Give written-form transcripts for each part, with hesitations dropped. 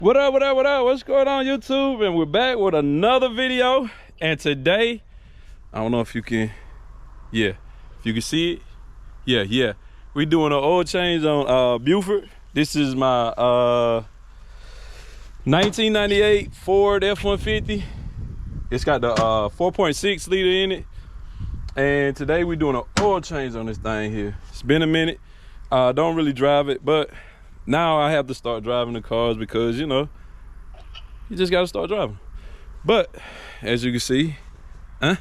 What up, what up, what up? What's going on, YouTube? And we're back with another video. And today, I don't know if you can, if you can see it. Yeah. We're doing an oil change on Buford. This is my 1998 Ford F-150. It's got the 4.6 liter in it. And today we're doing an oil change on this thing here. It's been a minute. Don't really drive it, but now I have to start driving the cars because, you know, you just got to start driving. But as you can see, can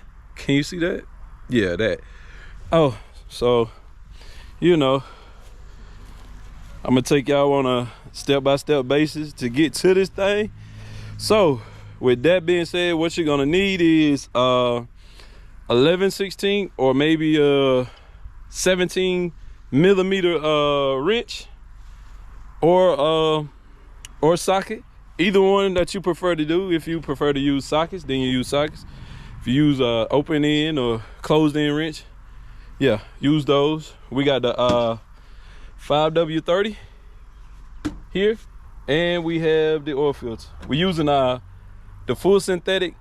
you see that? Yeah, that. Oh, so, you know, I'm going to take y'all on a step-by-step basis to get to this thing. So, with that being said, what you're going to need is 11/16 or maybe a 17 millimeter wrench or socket, either one that you prefer to do. If you prefer to use sockets, then you use sockets. If you use open end or closed end wrench, yeah, use those. We got the 5W30 here, and we have the oil filter. We're using the full synthetic,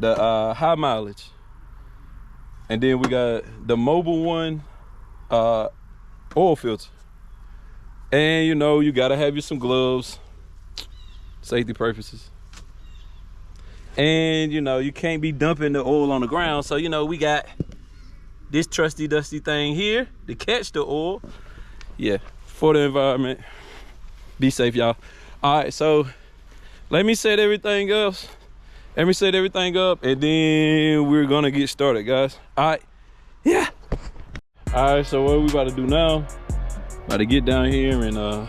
the high mileage, and then we got the mobile one oil filter. And you know, you gotta have you some gloves, safety purposes. And you know, you can't be dumping the oil on the ground. So you know, we got this trusty dusty thing here to catch the oil. Yeah, for the environment. Be safe, y'all. All right, so let me set everything up. Let me set everything up, and then we're gonna get started, guys. All right, yeah. All right, so what we about to do now? About to get down here and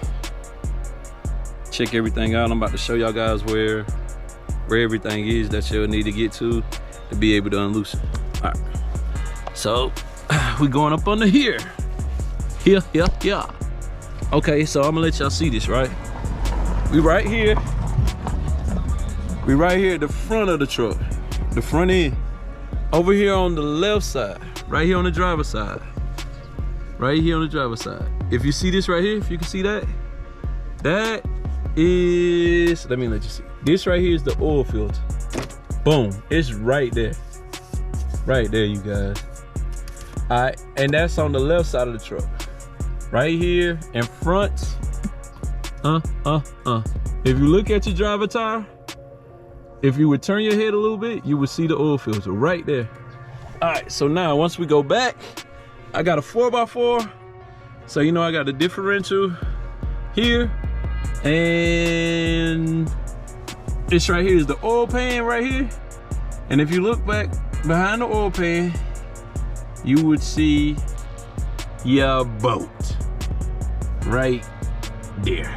check everything out. I'm about to show y'all guys where everything is that you'll need to get to be able to unloose it. All right, so we going up under here. Here. Okay, so I'm gonna let y'all see this, right? We right here at the front of the truck, the front end. Over here on the left side, right here on the driver's side. Right here on the driver's side. If you see this right here, if you can see that, that is, let me let you see. This right here is the oil filter. Boom, it's right there. Right there, you guys. All right, and that's on the left side of the truck. Right here in front. If you look at your driver tire, if you would turn your head a little bit, you would see the oil filter right there. All right, so now once we go back, I got a 4x4. So you know I got the differential here. And this right here is the oil pan right here. And if you look back behind the oil pan, you would see your boat right there.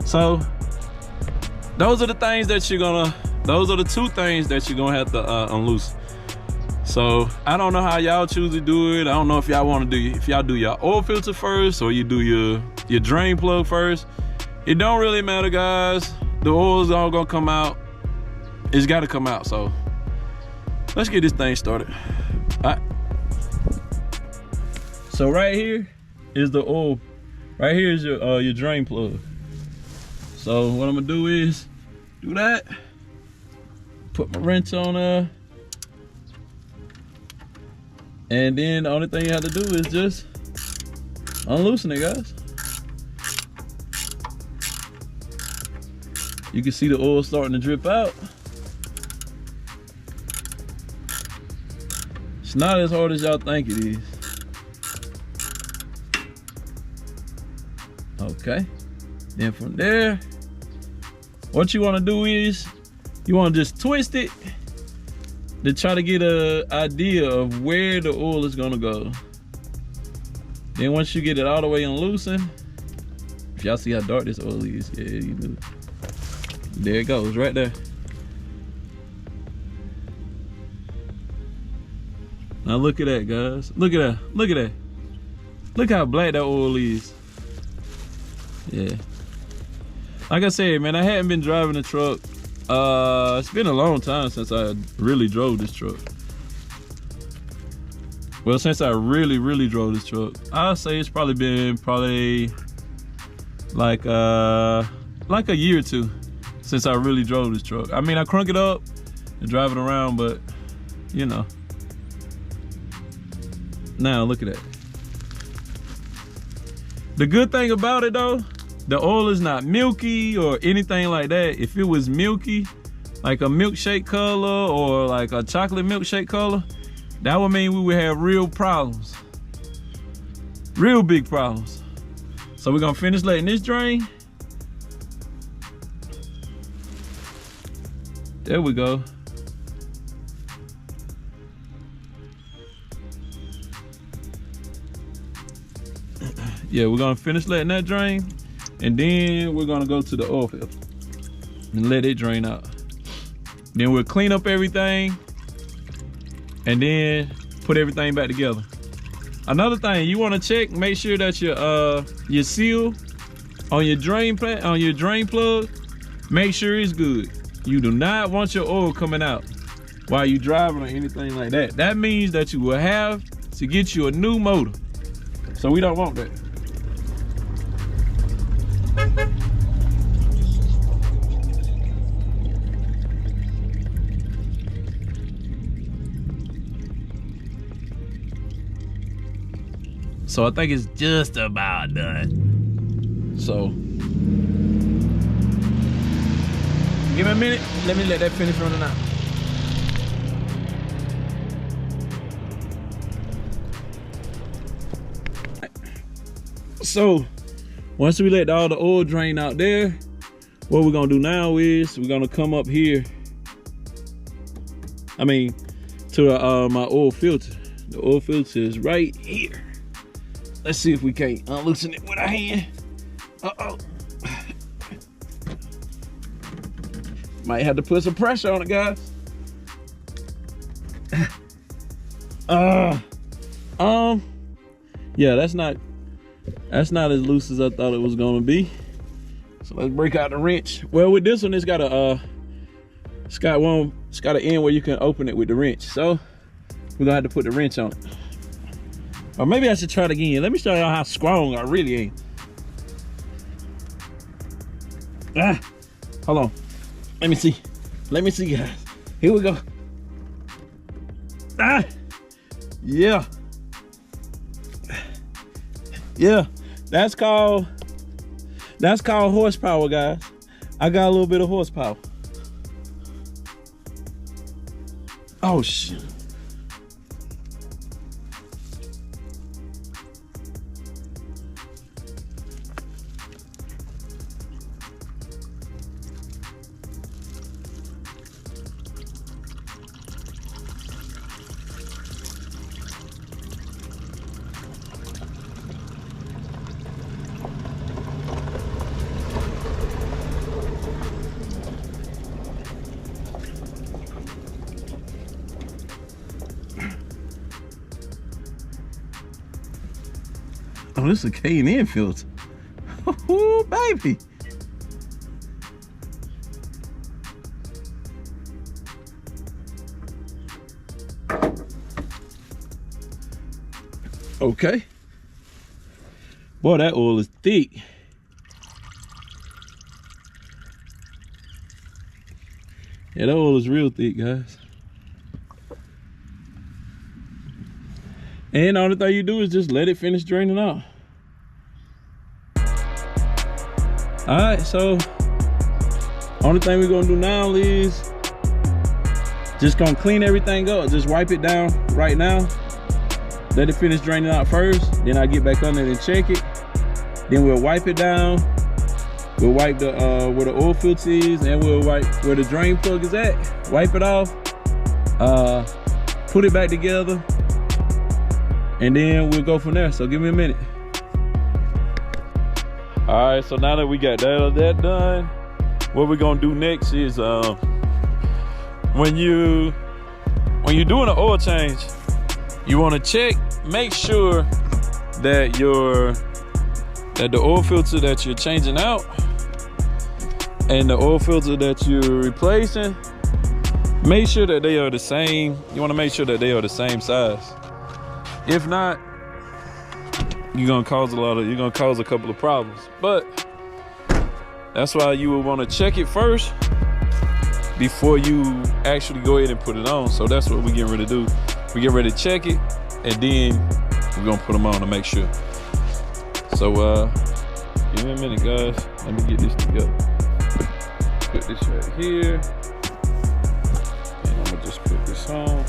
So those are the things that those are the two things that you're gonna have to unloose. So I don't know how y'all choose to do it. I don't know if y'all want to if y'all do your oil filter first or you do your drain plug first. It don't really matter, guys. The oil's all gonna come out. It's got to come out. So let's get this thing started. All right. So right here is the oil. Right here is your drain plug. So what I'm gonna do is do that. Put my wrench on there. And then the only thing you have to do is just unloosen it, guys. You can see the oil starting to drip out. It's not as hard as y'all think it is. Okay. Then from there, what you want to do is you want to just twist it to try to get an idea of where the oil is gonna go. Then once you get it all the way unloosened, if y'all see how dark this oil is, yeah, you do. There it goes, right there. Now look at that, guys. Look at that, look at that. Look how black that oil is. Yeah. Like I said, man, I hadn't been driving the truck. It's been a long time since I really drove this truck. Well, since I really drove this truck, I'll say it's probably been like like a year or two since I really drove this truck. I mean, I crunk it up and drive it around, but you know. Now look at that. The good thing about it though, the oil is not milky or anything like that. If it was milky, like a milkshake color or like a chocolate milkshake color, that would mean we would have real problems. Real big problems. So we're gonna finish letting this drain. There we go. Yeah, we're gonna finish letting that drain, and then we're gonna go to the oil filter and let it drain out. Then we'll clean up everything and then put everything back together. Another thing you wanna check, make sure that your seal on your drain plug, make sure it's good. You do not want your oil coming out while you driving or anything like that. That means that you will have to get you a new motor. So we don't want that. So I think it's just about done. So give me a minute, let me let that finish running out. So once we let all the oil drain out there, what we're gonna do now is we're gonna come up here, I mean to my oil filter. The oil filter is right here. Let's see if we can't unloosen it with our hand. Uh-oh. Might have to put some pressure on it, guys. Yeah, that's not as loose as I thought it was gonna be. So let's break out the wrench. Well, with this one, it's got an end where you can open it with the wrench. So we're gonna have to put the wrench on it. Or maybe I should try it again. Let me show y'all how strong I really am. Hold on. Let me see. Let me see, guys. Here we go. Yeah. Yeah. That's called horsepower, guys. I got a little bit of horsepower. Oh shit. Oh, this is a K&N filter. Oh, baby. Okay. Boy, that oil is thick. Yeah, that oil is real thick, guys. And the only thing you do is just let it finish draining out. All right, so only thing we're gonna do now is just gonna clean everything up. Just wipe it down right now. Let it finish draining out first. Then I get back on it and check it. Then we'll wipe it down. We'll wipe the where the oil filter is, and we'll wipe where the drain plug is at. Wipe it off. Put it back together. And then we'll go from there. So give me a minute. All right, so now that we got that done, what we're gonna do next is when you're doing an oil change, you wanna check, make sure that the oil filter that you're changing out and the oil filter that you're replacing, make sure that they are the same. You wanna make sure that they are the same size. If not, you're gonna cause a couple of problems. But That's why you would want to check it first before you actually go ahead and put it on. So that's what we're getting ready to do. We get ready to check it, and then we're gonna put them on to make sure. So give me a minute, guys. Let me get this together. Put this right here, and I'm gonna just put this on,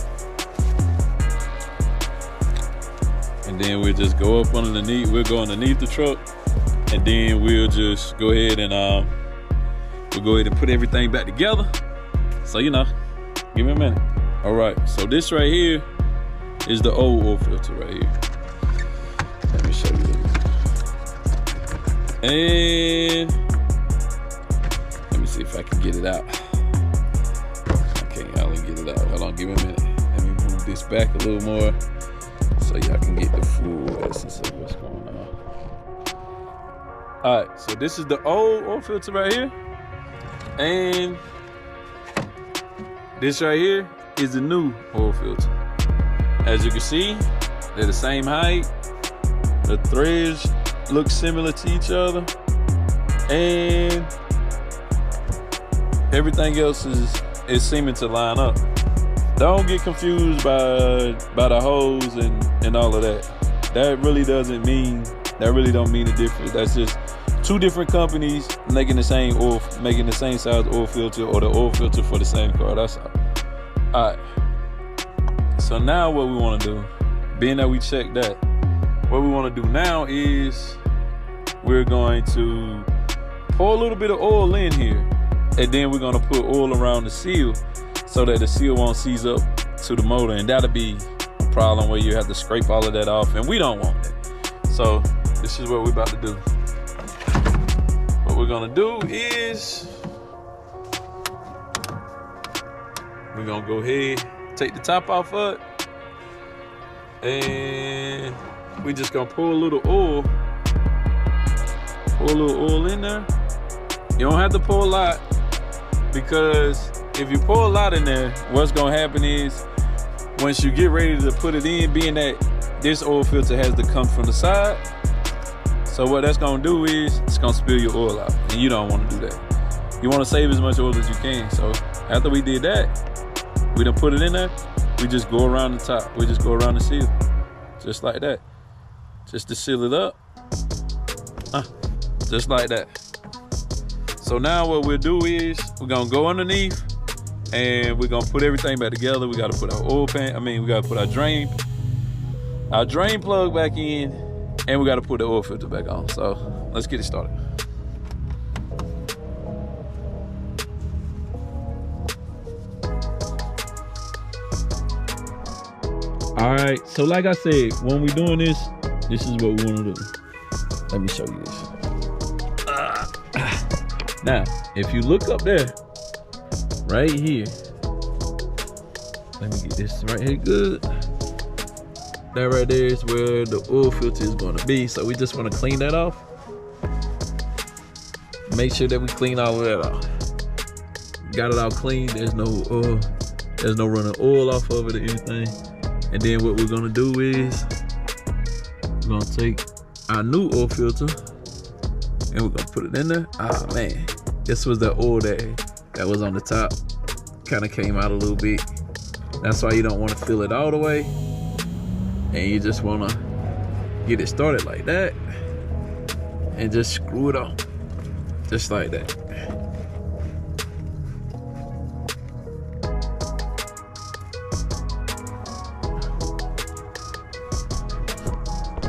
and then we'll just go up underneath. We'll go underneath the truck, and then we'll just go ahead and we'll go ahead and put everything back together. So you know, give me a minute. All right, so this right here is the old oil filter right here. Let me show you this. And let me see if I can get it out. Okay, y'all can get it out. Hold on, give me a minute. Let me move this back a little more so y'all can get the full essence of what's going on. All right, so this is the old oil filter right here. And this right here is the new oil filter. As you can see, they're the same height. The threads look similar to each other, and everything else is seeming to line up. Don't get confused by the hose and all of that. That really don't mean a difference. That's just two different companies making the same oil, making the same size oil filter, or the oil filter for the same car. That's all. All right. So now what we want to do, being that we checked that, what we want to do now is we're going to pour a little bit of oil in here, and then we're going to put oil around the seal so that the seal won't seize up to the motor, and that'll be a problem where you have to scrape all of that off, and we don't want that. So this is what we're about to do. What we're going to do is we're going to go ahead, take the top off of it, and we just gonna pour a little oil in there. You don't have to pour a lot, because if you pour a lot in there, what's gonna happen is once you get ready to put it in, being that this oil filter has to come from the side, so what that's gonna do is it's gonna spill your oil out, and you don't want to do that. You want to save as much oil as you can. So after we did that, we done put it in there. We just go around the top. We just go around the seal, just like that, just to seal it up, just like that. So now what we'll do is we're gonna go underneath, and we're gonna put everything back together. We gotta put our oil pan. We gotta put our drain plug back in, and we gotta put the oil filter back on. So let's get it started. All right, so like I said, when we're doing this is what we want to do. Let me show you this. Now, if you look up there, right here, let me get this right here good. That right there is where the oil filter is going to be. So we just want to clean that off. Make sure that we clean all of that off. Got it all clean. There's no running oil off of it or anything. And then what we're gonna do is we're gonna take our new oil filter and we're gonna put it in there. Ah man, this was the oil that was on the top. Kind of came out a little bit. That's why you don't want to fill it all the way, and you just want to get it started like that and just screw it on, just like that.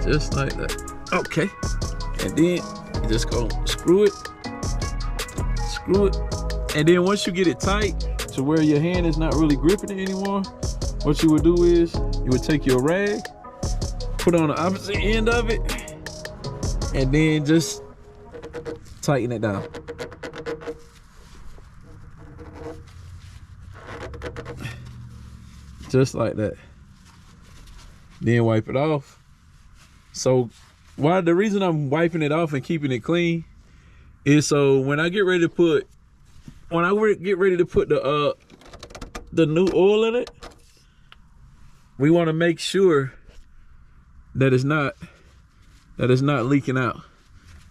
Just like that. Okay. And then you just go screw it. And then once you get it tight to where your hand is not really gripping it anymore, what you would do is you would take your rag, put it on the opposite end of it, and then just tighten it down. Just like that. Then wipe it off. So the reason I'm wiping it off and keeping it clean is so when I get ready to put the new oil in it, we want to make sure that it's not leaking out.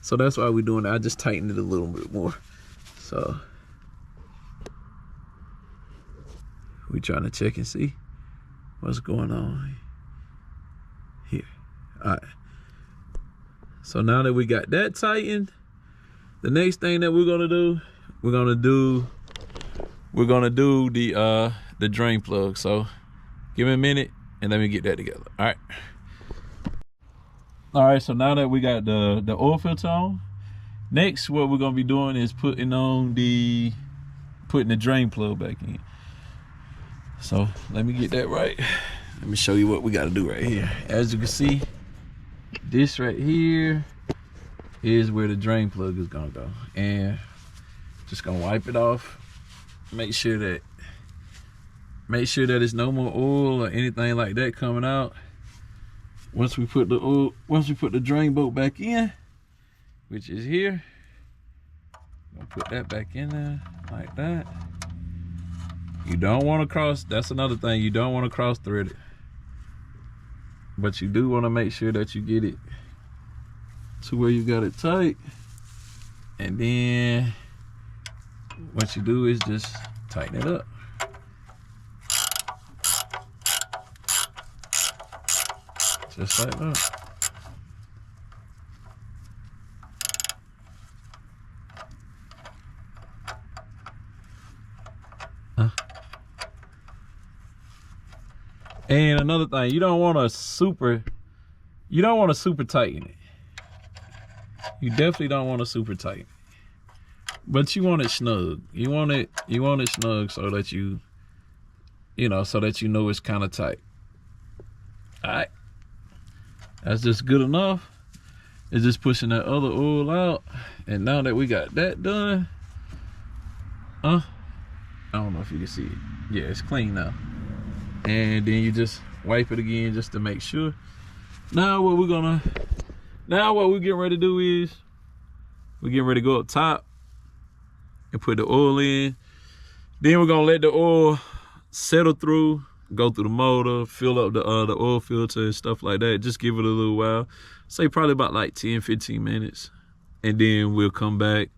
So that's why we're doing it. I just tightened it a little bit more. So we trying to check and see what's going on here. All right. So now that we got that tightened, the next thing that we're gonna do the drain plug. So give me a minute and let me get that together. All right, so now that we got the oil filter on, next what we're gonna be doing is putting the drain plug back in. So let me get that right. Let me show you what we gotta do right here. As you can see, this right here is where the drain plug is gonna go. And just gonna wipe it off. Make sure that there's no more oil or anything like that coming out. Once we put the drain bolt back in, which is here, I'm gonna put that back in there like that. You don't want to cross, that's another thing, you don't want to cross thread it. But you do want to make sure that you get it to where you got it tight. And then what you do is just tighten it up. Just like that. And another thing, you don't want to super tighten it. You definitely don't want to super tighten it. But you want it snug. You want it snug so that you know it's kind of tight. All right. That's just good enough. It's just pushing that other oil out. And now that we got that done, I don't know if you can see it. Yeah, it's clean now. And then you just wipe it again just to make sure. Now what we're getting ready to do is we're getting ready to go up top and put the oil in. Then we're gonna let the oil settle through, go through the motor, fill up the oil filter and stuff like that. Just give it a little while. Say probably about like 10-15 minutes. And then we'll come back,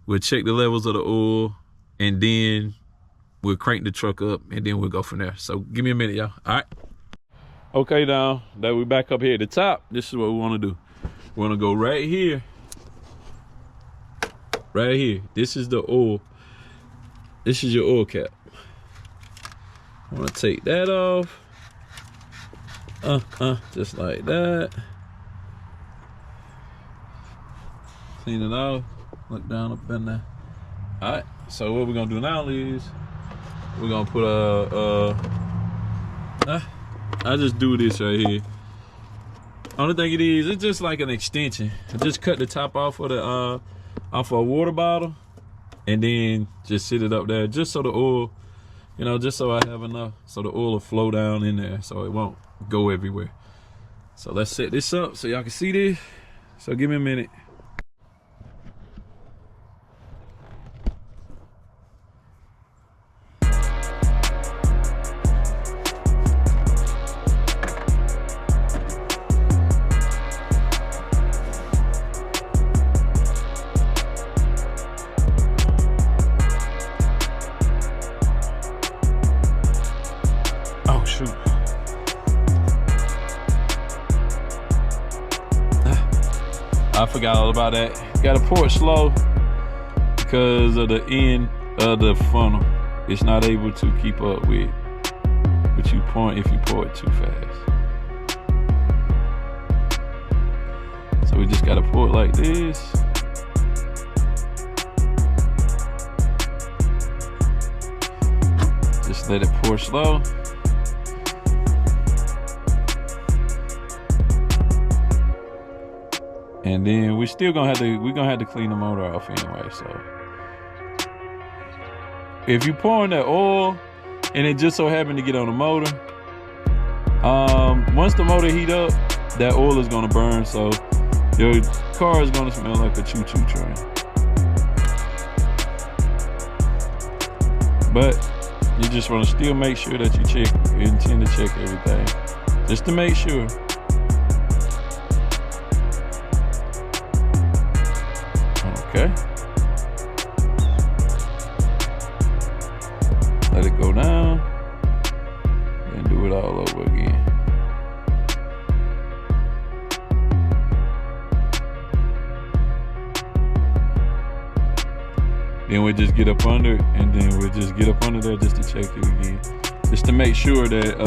we'll check the levels of the oil, and then we'll crank the truck up, and then we'll go from there. So give me a minute, y'all. All right. Okay, now that we're back up here at the top, this is what we want to do. We want to go right here. Right here. This is the oil. This is your oil cap. I want to take that off. Just like that. Clean it off. Look down up in there. All right. So what we're gonna do now is we're gonna put I just do this right here. Only thing it is, it's just like an extension. I just cut the top off of a water bottle, and then just sit it up there, just so the oil, just so I have enough, so the oil will flow down in there, so it won't go everywhere. So let's set this up so y'all can see this. So give me a minute. I forgot all about that. Gotta pour it slow because of the end of the funnel. It's not able to keep up with you pouring if you pour it too fast. So we just gotta pour it like this. Just let it pour slow. And then we're gonna have to clean the motor off anyway. So if you pouring that oil and it just so happened to get on the motor, once the motor heat up, that oil is gonna burn. So your car is gonna smell like a choo-choo train. But you just wanna still make sure that you intend to check everything, just to make sure. Let it go down and do it all over again. Then we'll just get up under it, and then we'll just get up under there just to check it again. Just to make sure that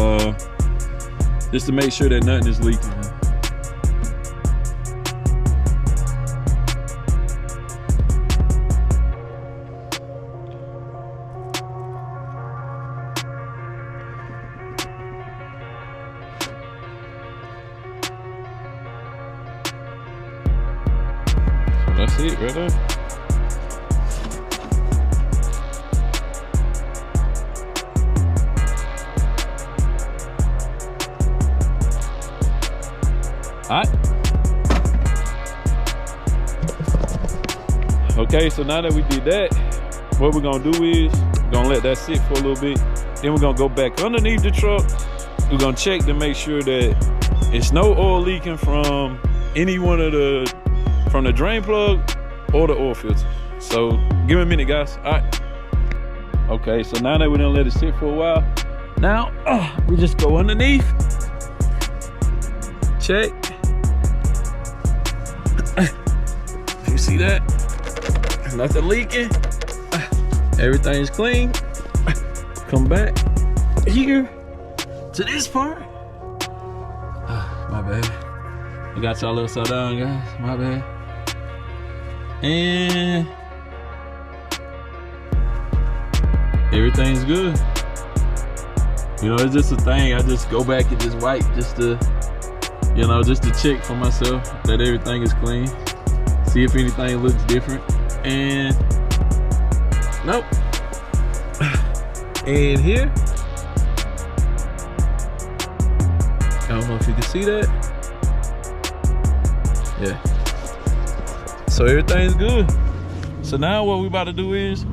nothing is leaking. So that's it right there. All right. Okay, so now that we did that, what we're gonna do is we're gonna let that sit for a little bit. Then we're gonna go back underneath the truck. We're gonna check to make sure that it's no oil leaking from any one of from the drain plug or the oil filter. So give me a minute, guys. All right. Okay, so now that we done let it sit for a while, now we just go underneath, check. You see that? Nothing leaking. Everything's clean. Come back here to this part. My bad. I got y'all upside down, guys. My bad. And everything's good. You know, it's just a thing. I just go back and just wipe just to, you know, just to check for myself that everything is clean. See if anything looks different. And nope. And here, I don't know if you can see that. Yeah. So everything's good. So now what we about to do is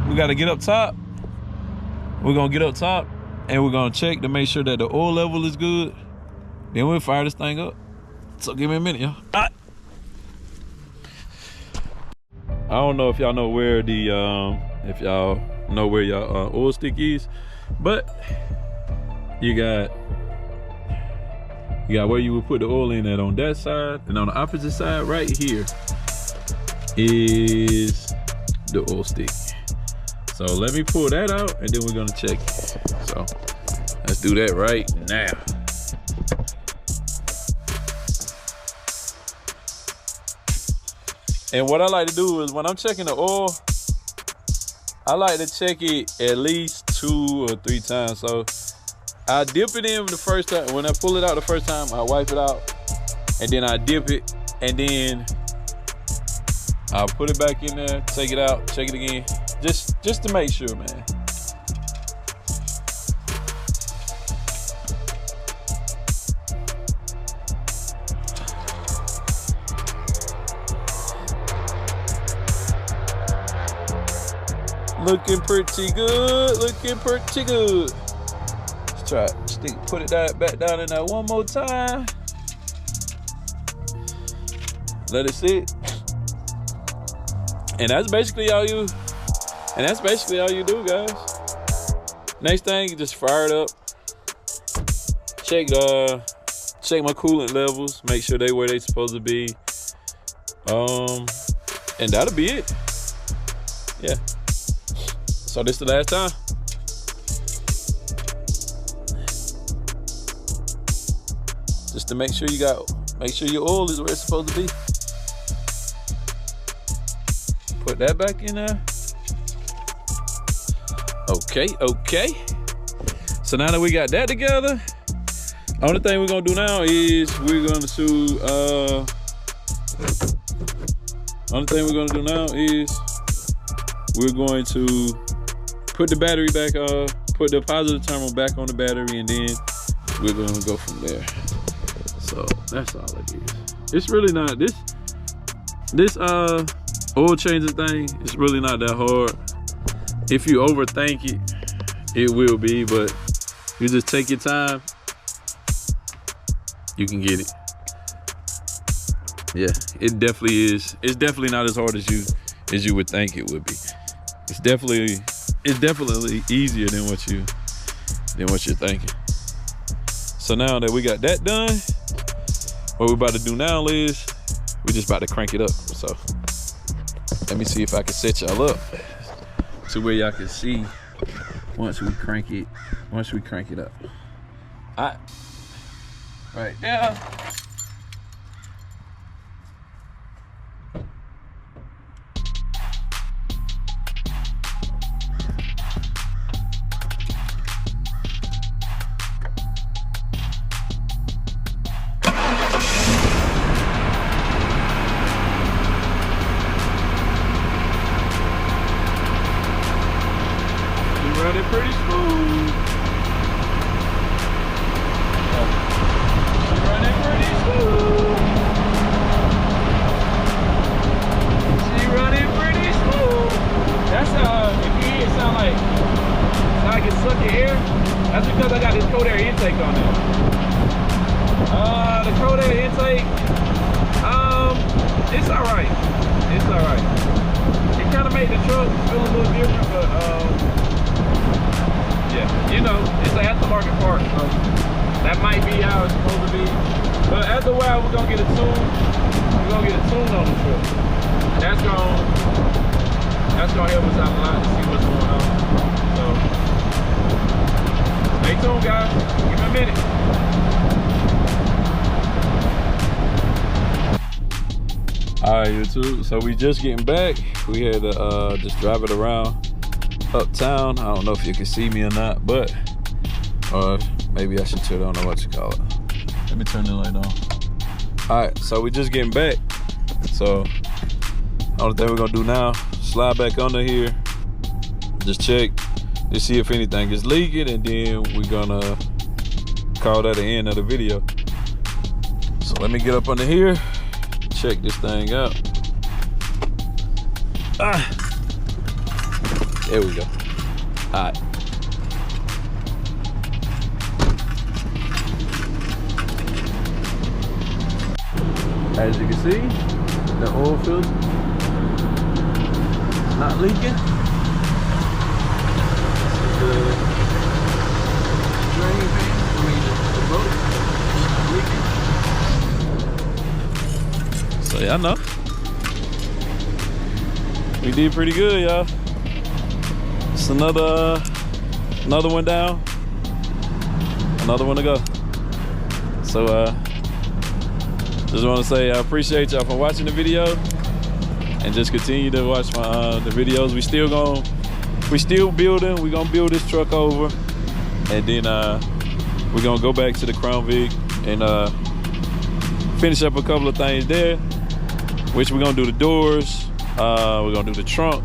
we got to get up top. We're gonna get up top and we're gonna check to make sure that the oil level is good. Then we'll fire this thing up. So give me a minute, y'all. All right. I don't know if y'all know where the if y'all know where your oil stick is, but you got where you would put the oil in at on that side, and on the opposite side right here is the oil stick. So let me pull that out and then we're gonna check it. So let's do that right now. And what I like to do is when I'm checking the oil, I like to check it at least 2 or 3 times. So I dip it in the first time. When I pull it out the first time, I wipe it out, and then I dip it, and then I'll put it back in there, take it out, check it again, just to make sure, man. Looking pretty good, looking pretty good. Let's try it. Put it back down in there one more time. Let it sit. And that's basically all you do, guys. Next thing, you just fire it up. Check my coolant levels, make sure they where they supposed to be. And that'll be it. Yeah. So this is the last time. Just to make sure your oil is where it's supposed to be. Put that back in there. Okay. So now that we got that together, only thing we're gonna do now is we're going to put the battery back, put the positive terminal back on the battery, and then we're gonna go from there. So that's all it is. It's really not this oil changing thing. It's really not that hard. If you overthink it, it will be, but you just take your time, you can get it. Yeah, it definitely is. It's definitely not as hard as you would think it would be. It's definitely it's definitely easier than what you're thinking. So now that we got that done, what we're about to do now is we're just about to crank it up. So let me see if I can set y'all up to where y'all can see once we crank it up. All right, right now. Running pretty smooth. Running pretty smooth. She running pretty smooth. That's if you hear it sound like I can suck your air, that's because I got this cold air intake on it. The cold air intake, it's alright. It's alright. It kind of made the truck feel a little different, but yeah, you know, it's an aftermarket part, so that might be how it's supposed to be. But after a while, we're gonna get a tune. We're gonna get a tune on the truck. That's gonna help us out a lot to see what's going on. So stay tuned, guys. Give me a minute. All right, YouTube. So we just getting back. We had to just drive it around uptown. I don't know if you can see me or not, but maybe I should turn on what you call it. Let me turn the light on. All right, so we just getting back. So only thing we're gonna do now, slide back under here, just check to see if anything is leaking, and then we're gonna call that the end of the video. So let me get up under here, check this thing out. There we go. All right. As you can see, the oil filter not leaking. The drain pan, the motor, not leaking. So y'all know, we did pretty good, y'all. It's another one down, another one to go. So just want to say I appreciate y'all for watching the video, and just continue to watch my the videos. We still building. We're gonna build this truck over, and then we're gonna go back to the Crown Vic and finish up a couple of things there, which we're gonna do the doors. We're gonna do the trunk.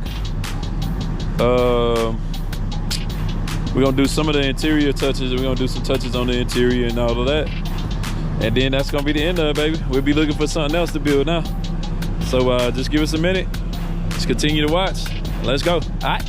We're gonna do some of the interior touches. We're gonna do some touches on the interior and all of that, and then that's gonna be the end of it, baby. We'll be looking for something else to build now. So just give us a minute. Just continue to watch. Let's go. All right.